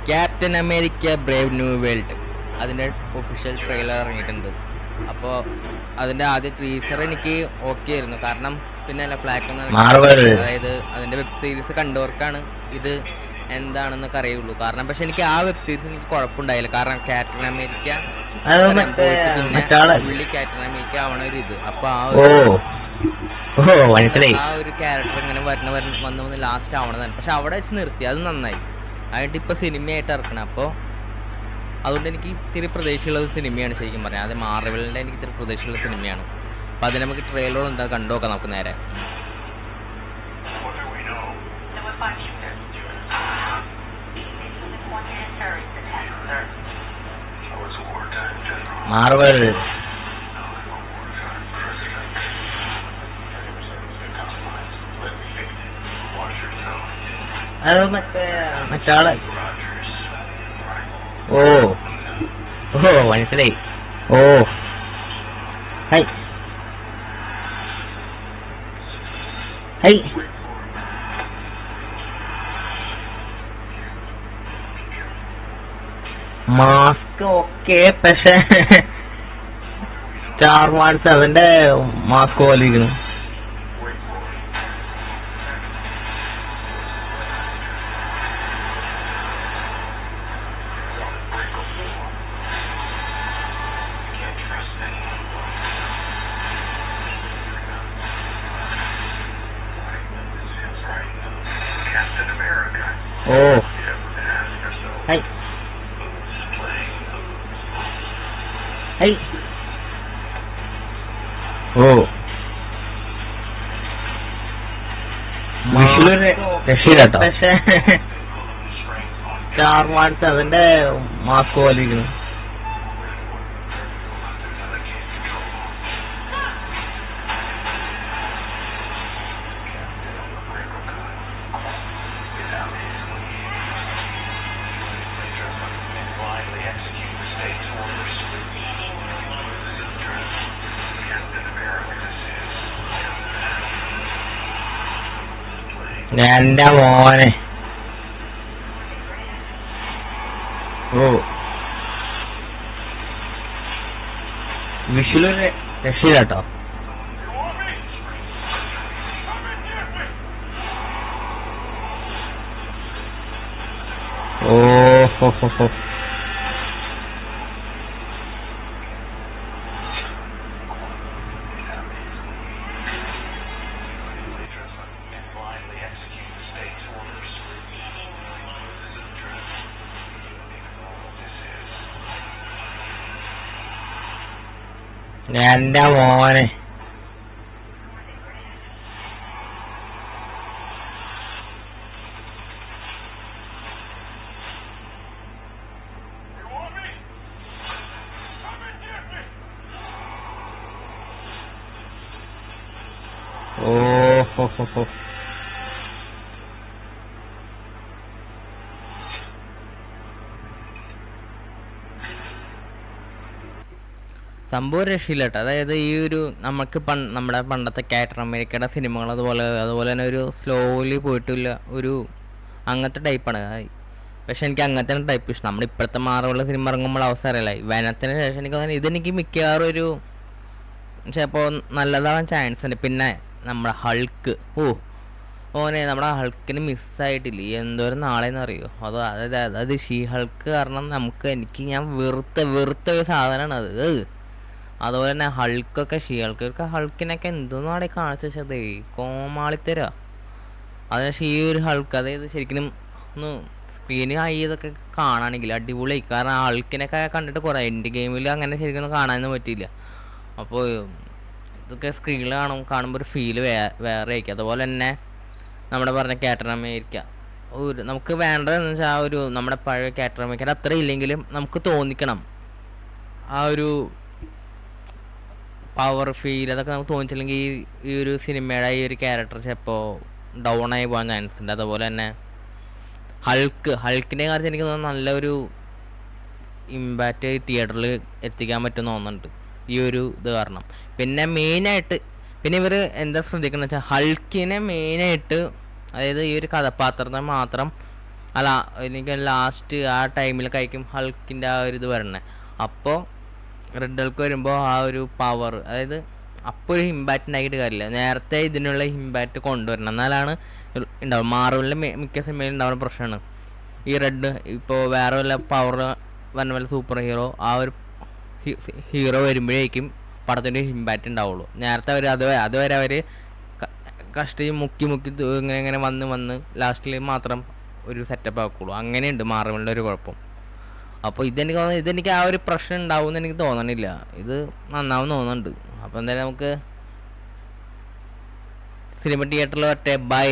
Captain America Brave new world അതിൻ്റെ official trailer ഇറങ്ങിയിട്ടുണ്ട്. അപ്പോൾ അതിൻ്റെ ആദ്യ ടീസർ എനിക്ക് ഓക്കെ ആയിരുന്നു. കാരണം പിന്നെ അല്ല ഫ്ലാഗ് അതായത് അതിൻ്റെ വെബ് സീരീസ് കണ്ടവർക്കാണ് ഇത് എന്താണെന്നൊക്കെ അറിയുള്ളൂ. കാരണം പക്ഷെ എനിക്ക് ആ വെബ് സീരീസ് എനിക്ക് കുഴപ്പമുണ്ടായില്ല. കാരണം ക്യാപ്റ്റൻ അമേരിക്ക പിന്നെ പുള്ളി ക്യാപ്റ്റൻ അമേരിക്ക ആവണ ഒരു ഇത്. അപ്പോൾ ആ ഒരു ക്യാരക്ടർ ഇങ്ങനെ വന്ന് ലാസ്റ്റ് ആവണതാണ്. പക്ഷെ അവിടെ വെച്ച് നിർത്തി, അത് നന്നായി. ആയിട്ട് ഇപ്പോൾ സിനിമയായിട്ട് ഇറക്കണം. അപ്പോൾ അതുകൊണ്ട് എനിക്ക് ഇത്തിരി പ്രതീക്ഷയുള്ള ഒരു സിനിമയാണ് ശരിക്കും പറയാം. അത് മാർവലിൻ്റെ എനിക്ക് ഇത്തിരി പ്രതീക്ഷയുള്ള സിനിമയാണ്. അപ്പോൾ അതിന് നമുക്ക് ട്രെയിലർ ഉണ്ട്, കണ്ടുനോക്കാം നമുക്ക് നേരെ. മാർവൽ അത് മറ്റാള് ഓ മനസ്സിലായി. ഹൈ മാസ്ക് ഓക്കെ, പക്ഷെ സ്റ്റാർ വാർസ് അവന്റെ മാസ്ക് പോലെ ഇരിക്കുന്നു. രക്ഷയില്ലാട്ടോ, പക്ഷെ സ്റ്റാർ വാർസ് അതിന്റെ മാസ്ക് പോലെ ഇരിക്കുന്നു. എന്റെ മോനെ വിഷുലൊരു രക്ഷയില്ലാട്ടോ. ഓ എന്റെ മോനെ സംഭവം രക്ഷയില്ല കേട്ടോ. അതായത് ഈ ഒരു നമുക്ക് നമ്മുടെ പണ്ടത്തെ ക്യാപ്റ്റൻ അമേരിക്കയുടെ സിനിമകൾ അതുപോലെ തന്നെ ഒരു സ്ലോലി പോയിട്ടില്ല ഒരു അങ്ങനത്തെ ടൈപ്പാണ്. പക്ഷെ എനിക്ക് അങ്ങനത്തെ ടൈപ്പ് ഇഷ്ടം. നമ്മുടെ ഇപ്പോഴത്തെ മാറുള്ള സിനിമ ഇറങ്ങുമ്പോൾ അവസരമല്ല. വനത്തിന് ശേഷം എനിക്ക് തോന്നുന്നു ഇതെനിക്ക് മിക്കവാറും ഒരു ചിലപ്പോൾ നല്ലതാവാൻ ചാൻസ് ഉണ്ട്. പിന്നെ നമ്മുടെ ഹൾക്ക് നമ്മുടെ ഹൾക്കിന് മിസ്സായിട്ടില്ല എന്തോരം നാളെന്ന് അറിയോ. അതായത് ഷീ ഹൾക്ക് കാരണം ഞാൻ വെറുത്ത ഒരു സാധനമാണ് അത്. അതുപോലെ തന്നെ ഹൾക്കൊക്കെ ഹൾക്കിനൊക്കെ എന്തോന്നാടെ കാണിച്ചു വെച്ചതേ കോമാളിത്തരാ. അതിന് ഈ ഒരു ഹൾക്ക് അതായത് ശരിക്കും ഒന്ന് സ്ക്രീന് ഇതൊക്കെ കാണാണെങ്കിൽ അടിപൊളിയായി. കാരണം ഹൾക്കിനൊക്കെ കണ്ടിട്ട് കുറേ എൻഡ് ഗെയിമിൽ അങ്ങനെ ശരിക്കും കാണാനൊന്നും പറ്റിയില്ല. അപ്പോൾ ഇതൊക്കെ സ്ക്രീനിൽ കാണുമ്പോൾ ഒരു ഫീല് വേറെ ആയിരിക്കും. അതുപോലെ തന്നെ നമ്മുടെ പറഞ്ഞ ക്യാപ്റ്റൻ അമേരിക്ക നമുക്ക് വേണ്ടതെന്ന് വെച്ചാൽ ആ ഒരു നമ്മുടെ പഴയ ക്യാപ്റ്റൻ അമേരിക്ക അത്ര ഇല്ലെങ്കിലും നമുക്ക് തോന്നിക്കണം ആ ഒരു പവർ ഫീൽ. അതൊക്കെ നമുക്ക് തോന്നിച്ചില്ലെങ്കിൽ ഈ ഒരു സിനിമയുടെ ഈ ഒരു ക്യാരക്ടർ ചിലപ്പോൾ ഡൗൺ ആയി പോകാൻ ചാൻസ് ഉണ്ട്. അതുപോലെ തന്നെ ഹൾക്കിനെ കുറിച്ച് എനിക്ക് തോന്നുന്നു നല്ലൊരു ഇമ്പാക്റ്റ് തിയേറ്ററിൽ എത്തിക്കാൻ പറ്റുമെന്ന് തോന്നുന്നുണ്ട് ഈ ഒരു ഇത് കാരണം. പിന്നെ മെയിനായിട്ട് ഇവർ എന്താ ശ്രദ്ധിക്കുന്നത് വെച്ചാൽ ഹൾക്കിനെ മെയിനായിട്ട് അതായത് ഈ ഒരു കഥാപാത്രത്തെ മാത്രം അല്ല, എനിക്ക് ലാസ്റ്റ് ആ ടൈമിൽ കഴിക്കും ഹൾക്കിൻ്റെ ആ ഒരു ഇത് വരണേ. അപ്പോൾ റെഡ് ഹൾക്ക് വരുമ്പോൾ ആ ഒരു പവർ, അതായത് അപ്പോൾ ഒരു ഇമ്പാക്റ്റ് ഉണ്ടാക്കിയിട്ട് കാര്യമില്ല, നേരത്തെ ഇതിനുള്ള ഇമ്പാക്റ്റ് കൊണ്ടുവരണം, എന്നാലാണ് ഉണ്ടാവും. മാർവലിൻ്റെ മിക്ക സിനിമയിലും ഉണ്ടാവുന്ന പ്രശ്നമാണ് ഈ റെഡ്. ഇപ്പോൾ വേറെ വല്ല പവർ വന്ന വല്ല സൂപ്പർ ഹീറോ, ആ ഒരു ഹീറോ വരുമ്പോഴേക്കും പടത്തിൻ്റെ ഇമ്പാക്റ്റ് ഉണ്ടാവുള്ളൂ. നേരത്തെ അവർ അതുവരെ അവർ കഷ്ടി മുക്കി ഇങ്ങനെ വന്ന് ലാസ്റ്റിൽ മാത്രം ഒരു സെറ്റപ്പ് ആക്കുള്ളൂ. അങ്ങനെയുണ്ട് മാർവലിൻ്റെ ഒരു കുഴപ്പം. അപ്പോൾ ഇതെനിക്ക് ആ ഒരു പ്രശ്നം ഉണ്ടാവുമെന്ന് എനിക്ക് തോന്നണില്ല. ഇത് നന്നാവും തോന്നുന്നുണ്ട്. അപ്പോൾ എന്തായാലും നമുക്ക് സിനിമ തിയേറ്ററിൽ വരട്ടെ. ബൈ.